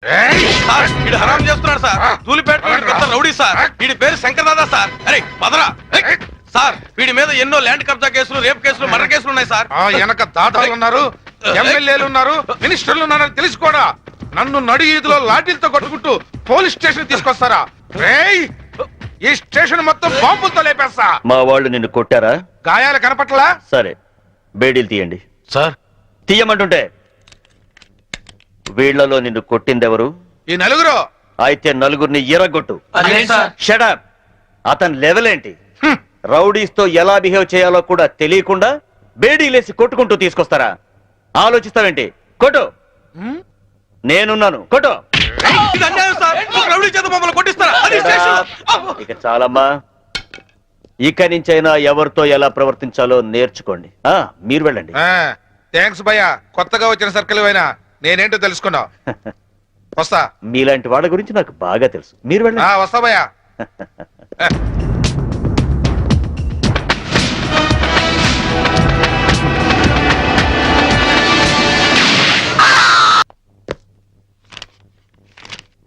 వీడు హరాం చేస్తున్నాడు సార్. తూలిపేట పెద్ద రౌడీ సార్. వీడి పేరు శంకర్ దాదా సార్. అరే పదరా సార్. వీడి మీద ఎన్నో ల్యాండ్ కబ్జా కేసులు, రేప్ కేసులు, మర్డర్ కేసులు ఉన్నాయి సార్. వెనక దాదాలు ఉన్నారు, ఎమ్మెల్యేలు ఉన్నారు, మినిస్టర్లు ఉన్నారని తెలిసి కూడా నన్ను నడి ఈదులో లాఠీలతో కొట్టుకుంటూ పోలీస్ స్టేషన్ తీసుకొస్తారా? ఈ స్టేషన్ మొత్తం బాంబులతో లేపేస్తా. మా వాళ్ళు నిన్ను కొట్టారా? గాయాలు కనపట్లా? సరే, బేడీలు తీయండి. సార్ తీయమంటుంటే వీళ్లలో నిన్ను కొట్టిందెవరు? ఈ నలుగురు. అయితే నలుగురిని ఎరగొట్టు. షటప్. అతని లెవెల్ ఏంటి? రౌడీస్ తో ఎలా బిహేవ్ చేయాలో కూడా తెలియకుండా బేడీలేసి కొట్టుకుంటూ తీసుకొస్తారా? ఆలోచిస్తావేంటి? కొట్టు. నేనున్నాను, కొట్టు. ఇక చాలమ్మా. ఇక నుంచైనా ఎవరితో ఎలా ప్రవర్తించాలో నేర్చుకోండి. మీరు వెళ్ళండి. థ్యాంక్స్ భయ్యా. కొత్తగా వచ్చిన సర్కిల్ అయినా నేనేంటో తెలుసుకున్నావు. వస్తా. మీలాంటి వాళ్ళ గురించి నాకు బాగా తెలుసు. మీరు వెళ్ళండి. వస్తా భయ్యా.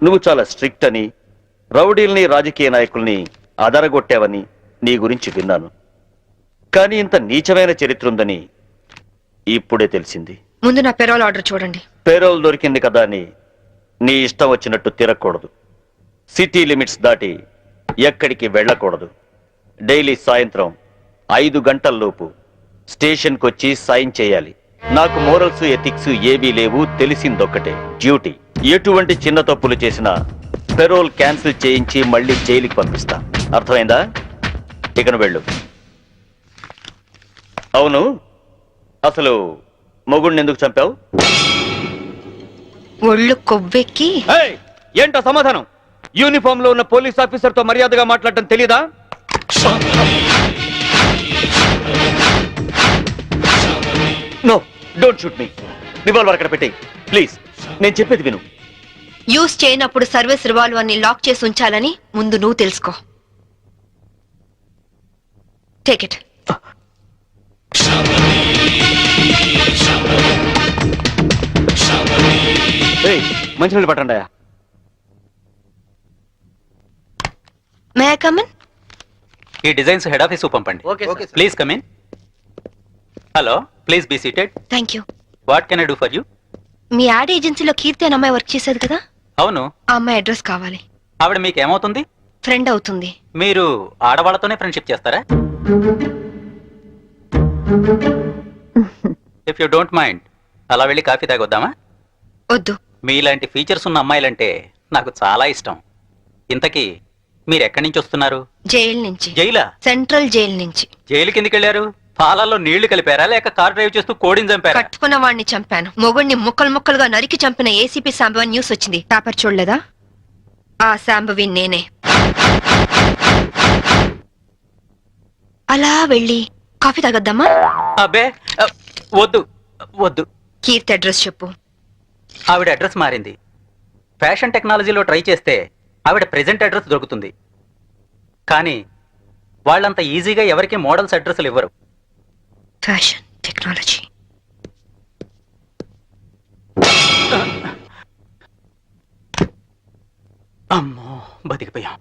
నువ్వు చాలా స్ట్రిక్ట్ అని, రౌడీల్ని, రాజకీయ నాయకుల్ని అదరగొట్టావని నీ గురించి విన్నాను. కానీ ఇంత నీచమైన చరిత్ర ఉందని ఇప్పుడే తెలిసింది. ముందు నా పెరోల్ ఆర్డర్ చూడండి. పేరోల్ దొరికింది కదా అని నీ ఇష్టం వచ్చినట్టు తిరగకూడదు. సిటీ లిమిట్స్ దాటి ఎక్కడికి వెళ్ళకూడదు. డైలీ సాయంత్రం 5 గంటల్లోపు స్టేషన్కి వచ్చి సైన్ చేయాలి. నాకు మోరల్స్, ఎథిక్స్ ఏవీ లేవు. తెలిసిందొక్కటే, డ్యూటీ. ఎటువంటి చిన్న తప్పులు చేసినా పెరోల్ క్యాన్సిల్ చేయించి మళ్ళీ జైలుకి పంపిస్తా. అర్థమైందా? ఇకను వెళ్ళు. అవును, అసలు మొగుడిని ఎందుకు చంపావు? ఒళ్ళు కొవ్వెక్కి. ఏంటో సమాధానం? యూనిఫామ్ లో ఉన్న పోలీస్ ఆఫీసర్ తో మర్యాదగా మాట్లాడటం తెలీదా? No, don't shoot me. Revolver అక్కడ పెట్టేయ్ ప్లీజ్. నేను చెప్పేది విను. యూజ్ చేయనప్పుడు సర్వీస్ రివాల్వర్ ని లాక్ చేసి ఉంచాలని ముందు నువ్వు తెలుసుకో. Take it. మంచినీళ్ళు పట్టండి. May I come in? ఈ డిజైన్స్ హెడ్ ఆఫీస్ పంపండి. Please come in. Hello, please be seated. Thank you. What can I do for you? మీ యాడ్ ఏజెన్సీలో కీర్తి అనే అమ్మాయి వర్క్ చేసేది కదా? అవును. ఆ అమ్మాయి అడ్రస్ కావాలి. ఆవిడ మీకు ఏమవుతుంది? ఫ్రెండ్ అవుతుంది. మీరు ఆడవాళ్ళతోనే ఫ్రెండ్షిప్ చేస్తారా? ఇఫ్ యూ డోంట్ మైండ్, అలా వెళ్ళి కాఫీ తాగొద్దామా? వద్దు. మీలాంటి ఫీచర్స్ ఉన్న అమ్మాయిలంటే నాకు చాలా ఇష్టం. ఇంతకీ మీరు ఎక్కడి నుంచి వస్తున్నారు? జైలు నుంచి. జైలా? సెంట్రల్ జైలు నుంచి. జైలు కిందకి వెళ్ళారు? పాలల్లో నీళ్లు కలిపారా లేక కార్ డ్రైవ్ చేస్తూ కోడిని చంపారా? కట్టుకున్న వాడిని చంపాను. మొగుడిని ముక్కలు ముక్కలుగా నరికి చంపిన ఏసీపీ శాంభవి న్యూస్ వచ్చింది. పేపర్ చూడలేదా? ఆ శాంభవి నేనే. అలా వెళ్ళి కాఫీ తాగొద్దామా? అబ్బే వద్దు వద్దు. కీర్తి అడ్రస్ చెప్పు. ఆవిడ అడ్రస్ మారింది. ఫ్యాషన్ టెక్నాలజీలో ట్రై చేస్తే ఆవిడ ప్రెజెంట్ అడ్రస్ దొరుకుతుంది. కానీ వాళ్ళంత ఈజీగా ఎవరికి మోడల్స్ అడ్రస్లు ఇవ్వరు. Fashion technology. అమ్మో, బతికిపోయాం.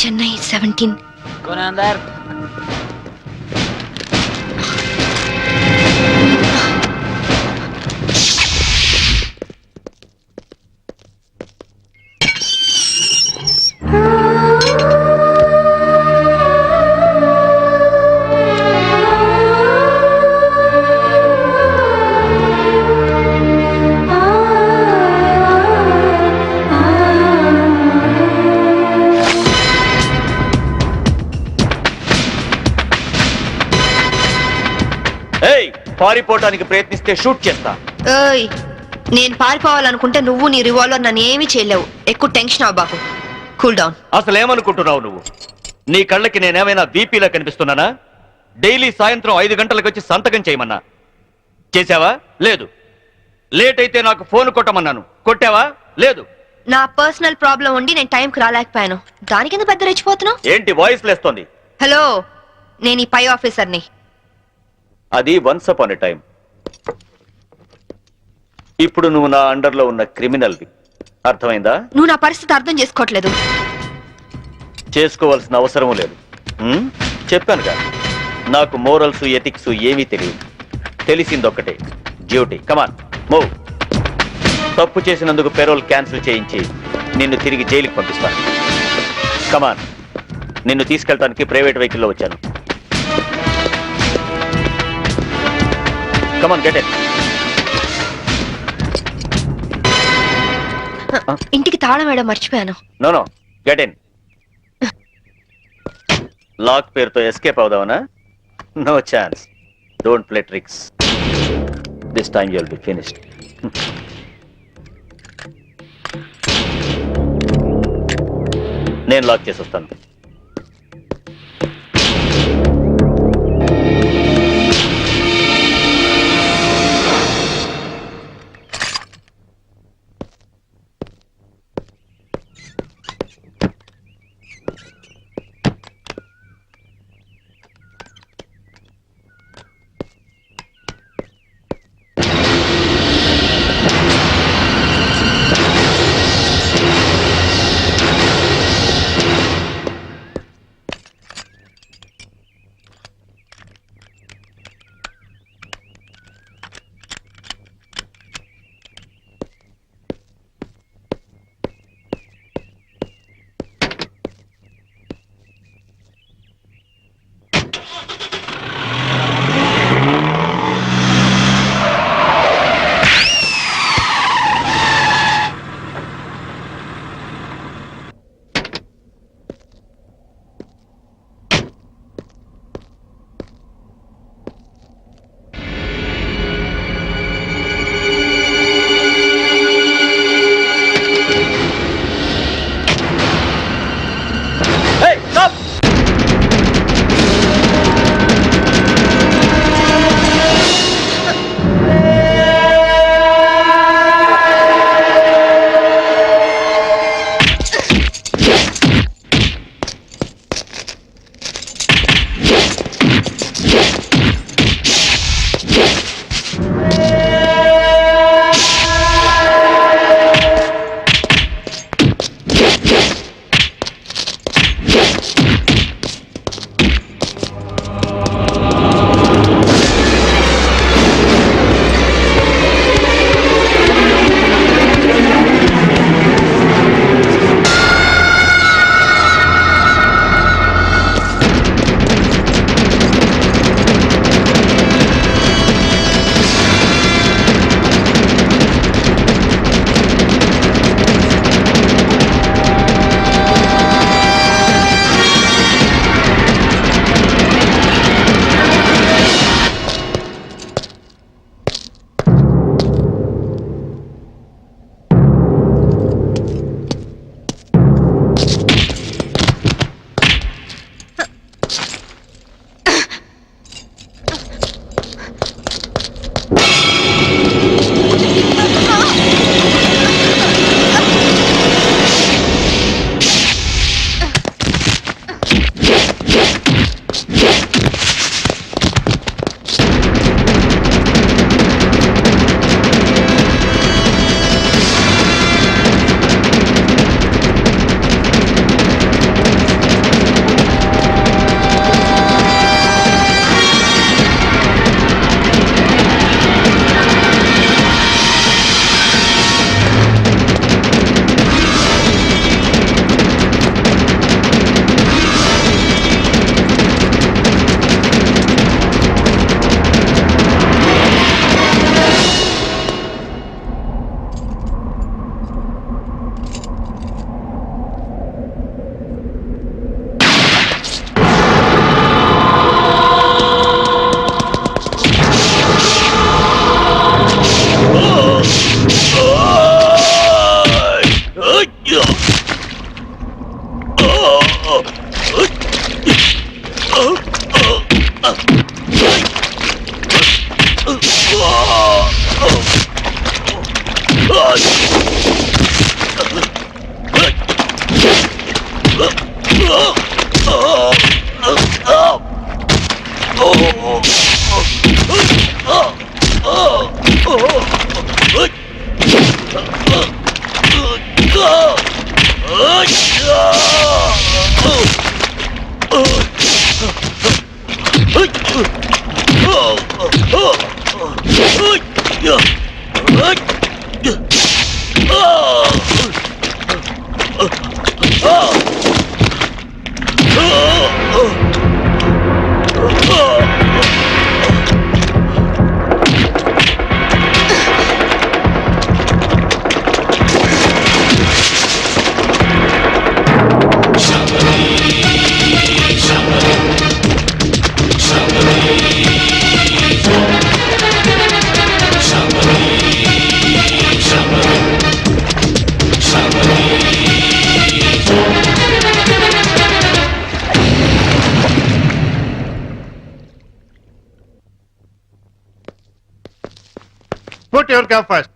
Chennai 17. कौन है अंदर? పారిపోవడానికి ప్రయత్నిస్తే షూట్ చేస్తా. ఏయ్, నేను పారిపోవాలనుకుంటే నువ్వు నీ రివాల్వర్ నన్ను ఏమీ చేయలేవు. ఎక్కువ టెన్షన్ అవ్వబాకు. Cool down. అసలు ఏమనుకుంటున్నావు నువ్వు? నీ కళ్ళకి నేనేమైనా బీపీలా కనిపిస్తున్నానా? డైలీ సాయంత్రం 5 గంటలకు వచ్చి సంతకం చేయమన్నా చేసావా? లేదు. లేట్ అయితే నాకు ఫోన్ కొట్టమన్నాను, కొట్టావా? లేదు. నా పర్సనల్ ప్రాబ్లం ఉండి నేను టైంకి రాలేకపోయాను. దానికి ఎందుకు పెద్ద రెచ్చిపోతున్నావు? ఏంటి వాయిస్ లేస్తోంది? హలో, నేను ఈ పై ఆఫీసర్ని. అది వన్స్ అపాన్ ఎ టైం. ఇప్పుడు నువ్వు నా అండర్లో ఉన్న క్రిమినల్వి. అర్థమైందా? నువ్వు నా పరిస్థితి అర్థం చేసుకోవట్లేదు. చేసుకోవాల్సిన అవసరం లేదు. చెప్పానుగా, నాకు మోరల్స్ ఎథిక్స్ ఏమీ తెలియదు. తెలిసిందొక్కటే, డ్యూటీ. Come on move. తప్పు చేసినందుకు పెరోల్ క్యాన్సిల్ చేయించి నిన్ను తిరిగి జైలుకి పంపిస్తాను. కమాన్. నిన్ను తీసుకెళ్ళడానికి ప్రైవేట్ వెహికల్లో వచ్చాను. Come on, get it. ఇంటికి తాళం వేయడం మర్చిపోయాను. No, get in. లాక్ పేరుతో ఎస్కేప్ అవుదావనా? No chance. Don't play tricks. This time you will be finished. నేను లాక్ చేసి వస్తాను. Put your cap first.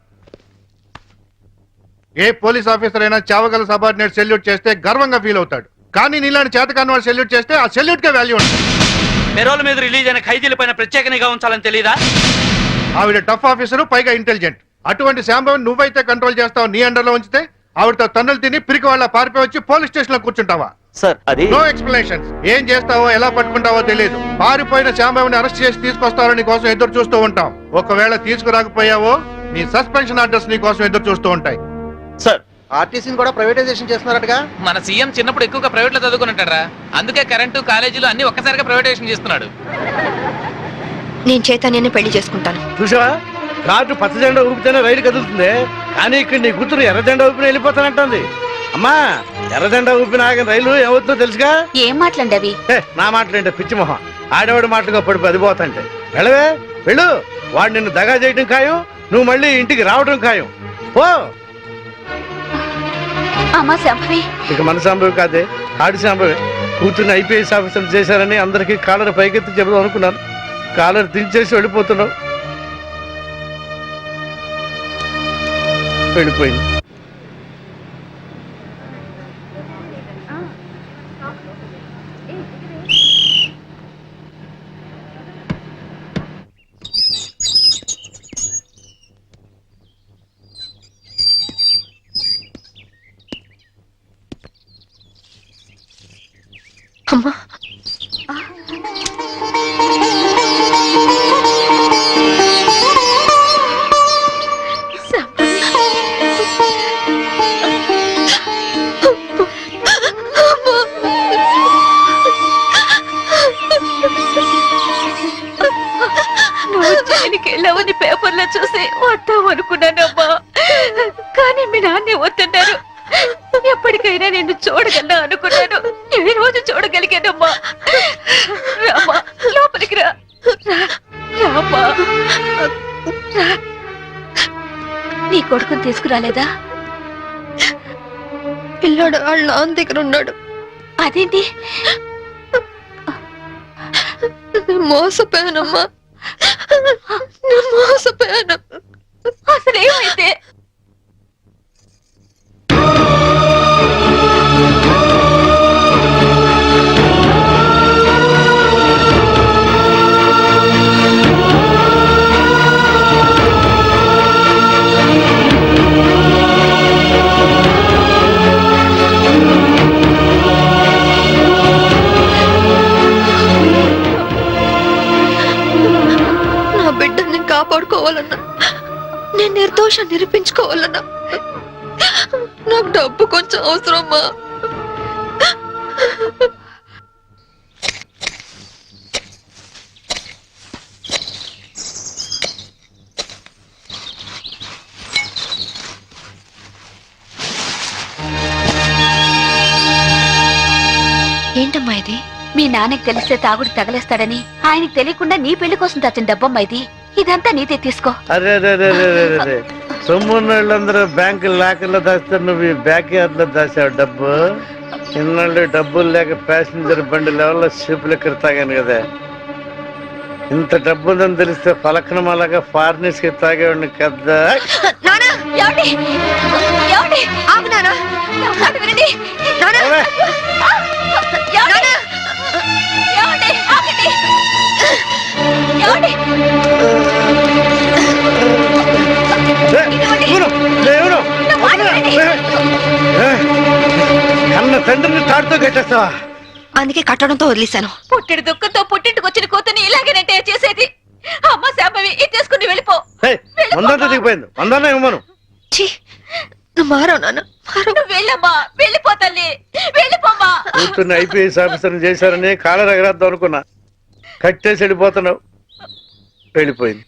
ఏ పోలీస్ ఆఫీసర్ అయినా చావగల సబార్డినేట్ సెల్యూట్ చేస్తే గర్వంగా ఫీల్ అవుతాడు. కానీ నీలాంటి చేతకాని వాడు సెల్యూట్ చేస్తే ఆ సెల్యూట్ కే వాల్యూ ఉంటుంది. పెరోల్ మీద రిలీజ్ అయిన ఖైదీల పైన ప్రత్యేక నిఘా ఉంచాలని తెలీదా? ఆవిడ టఫ్ ఆఫీసరు, పైగా ఇంటెలిజెంట్. అటువంటి శాంభవిని నువ్వైతే కంట్రోల్ చేస్తావు, నీ అండర్లో ఉంచితే ఆవిడతో తన్నులు తిని పిరికి వాళ్ళ పారిపోయి వచ్చి పోలీస్ స్టేషన్ లో కూర్చుంటావా? సార్ అది నో ఎక్స్ప్లెనేషన్స్. ఏం చేస్తావో ఎలా పట్టుకుంటావో తెలియదు. పారిపోయిన శాంభవిని అరెస్ట్ చేసి తీసుకొస్తారని నీ కోసం ఎదురు చూస్తూ ఉంటాం. ఒకవేళ తీసుకురాకపోయావో నీ సస్పెన్షన్ ఆర్డర్స్ నీ కోసం ఎదురు చూస్తూ ఉంటాయి. సార్ ఆర్టీసీని కూడా ప్రైవేటైజేషన్ చేస్తున్నారటగా. మన సీఎం చిన్నప్పుడు ఎక్కువగా ప్రైవేట్ లో చదువుకున్నట్టారా, అందుకే కరెంటు కాలేజీలు అన్ని ఒక్కసారిగా ప్రైవేటైజేషన్ చేస్తున్నాడు. నేను చైతన్యాన్ని పెళ్లి చేసుకుంటాను. చూసావా, కాటు పచ్చ జెండా ఊపితేనే రైలు కదులుతుంది, కానీ ఇక్కడ నీ కూతురు ఎర్ర జెండా ఊపిన వెళ్ళిపోతానంటుంది. అమ్మా, ఎర్ర జెండా ఊపిన ఆగిన రైలు ఏమవుతుందో తెలుసుగా? ఏం మాట్లాడి అవి? నా మాటలేంటే పిచ్చి మొహం, ఆడవాడి మాటలుగా పడిపోయి అది పోతాంటే. వెళ్ళవే వెళ్ళు, వాడు నిన్ను దగా చేయడం ఖాయం, నువ్వు మళ్ళీ ఇంటికి రావడం ఖాయం. పో. అమ్మా శాంభవి. ఇక మన శాంభవి కాదే, ఆడి శాంభవి. కూతుర్ని ఐపీఎస్ ఆఫీసర్ చేశారని అందరికీ కాలర్ పైకెత్తి చెబుదాం అనుకున్నాను, కాలర్ దించేసి వెళ్ళిపోతున్నావు. వెళ్ళిపోయింది. అమ్మా, వెళ్ళావని పేపర్లో చూసి వద్దాం అనుకున్నానమ్మా, కానీ మీ నాన్నే వద్దన్నారు. ఎప్పటికైనా నిన్ను చూడగలనా అనుకున్నాను, ఈ రోజు చూడగలిగానమ్మా. రామా, లోపలికి రా. రామా, నీ కొడుకుని తీసుకురాలేదా? పిల్లాడు వాళ్ళ నాన్న దగ్గర ఉన్నాడు. అదేంటి? మోసపోయానమ్మా, మోసపోయాను. అసలేమైతే? నా బిడ్డని కాపాడుకోవాలన్నా, నేను నిర్దోషం నిరూపించుకోవాలన్నా నాకు డబ్బు కొంచెం అవసరమ్మా. ఏంటమ్మా ఇది? మీ నాన్నకి తెలిస్తే తాగుడు తగలేస్తాడని ఆయనకి తెలియకుండా నీ పెళ్లి కోసం తెచ్చిన డబ్బమ్మా ఇది. ఇదంతా నీదే, తీసుకో. అరే సొమ్మున్నోళ్ళందరూ బ్యాంకు లాకర్లో దాస్తే నువ్వు ఈ బ్యాక్ యార్డ్ లో దాచావు డబ్బు. ఇన్నాళ్ళు డబ్బులు లేక ప్యాసింజర్ బండి లెవెల్లో షిప్ లెక్కర తాగాను కదా. ఇంత డబ్బు ఉందని తెలిస్తే పలకనమాలగా ఫారినర్స్ కి తాగేవాడిని కదా. నానా ఏమండి? ఏమండి? ఆగు నానా. నా మాట వినండి. నానా అవే. ఏమండి? ఏమండి? ఆగండి. ఏమండి? నా మాట వినండి. కన్న తండ్రిని తాడుతో కట్టేస్తావా? అందుకే కట్టడంతో వదిలేశాను. పుట్టిడి దుఃఖంతో పుట్టింటికి వచ్చిన కూతుని ఇలాగేనంటే చేసేది. అమ్మ శాంభవి ఇది తీసుకుని వెళ్ళిపో. వందంతా దిగిపోయింది. వందన్నా ఇవ్వను. ఛీ, నువ్వు మారవు నాన్న, మారవు. నువ్వు వెళ్ళమ్మా, వెళ్ళిపో తల్లి, వెళ్ళిపోమ్మా. కూతుర్ని ఐపీఎస్ ఆఫీసర్ని చేశారని కాలర్ ఎగరేద్దాం అనుకున్నా. కట్టేసి వెళ్ళిపోతున్నావు. వెళ్ళిపోయింది.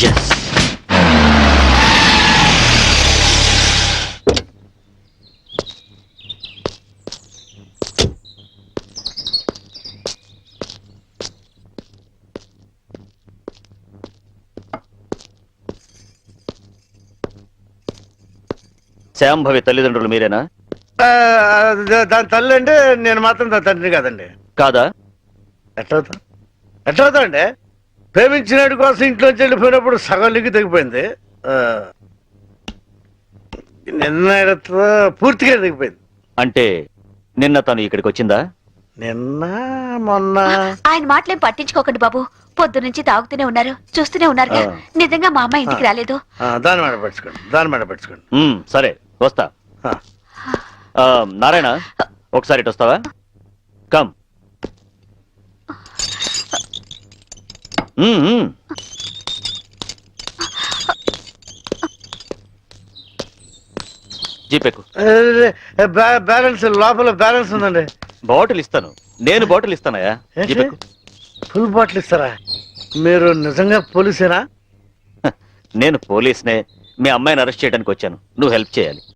ఎస్, శాంభవి తల్లిదండ్రులు మీరేనా? దాని తల్లి అంటే నేను మాత్రం దాని తండ్రి కాదండి. కాదా? ఎట్లవుతా అండి? ప్రేమించినడు కోసం ఇంట్లోంచి వెళ్ళిపోయినప్పుడు సగం లిగ్గి తెగిపోయింది. నిన్న పూర్తిగా తెగిపోయింది. అంటే నిన్న తను ఇక్కడికి వచ్చిందా? నిన్న మొన్న ఆయన మాటలేం పట్టించుకోకండి బాబు. పొద్దు నుంచి తాగుతూనే ఉన్నారు, చూస్తూనే ఉన్నారు. నిజంగా మా అమ్మ ఇంటికి రాలేదు. దాని మాట పట్టుకోండి, దాని మాట పట్టుకోండి. సరే వస్తా. నారాయణ, ఒకసారి ఇటు వస్తావా? కమ్. జీపేకు. బ్యాలెన్స్ లోపల బ్యాలెన్స్ ఉందండి. బాటిల్ ఇస్తాను. నేను బాటిల్ ఇస్తానయా? జీపేకు. ఫుల్ బాటిల్ ఇస్తారా? మీరు నిజంగా పోలీసేనా? నేను పోలీస్నే. మీ అమ్మాయిని అరెస్ట్ చేయడానికి వచ్చాను. నువ్వు హెల్ప్ చేయాలి.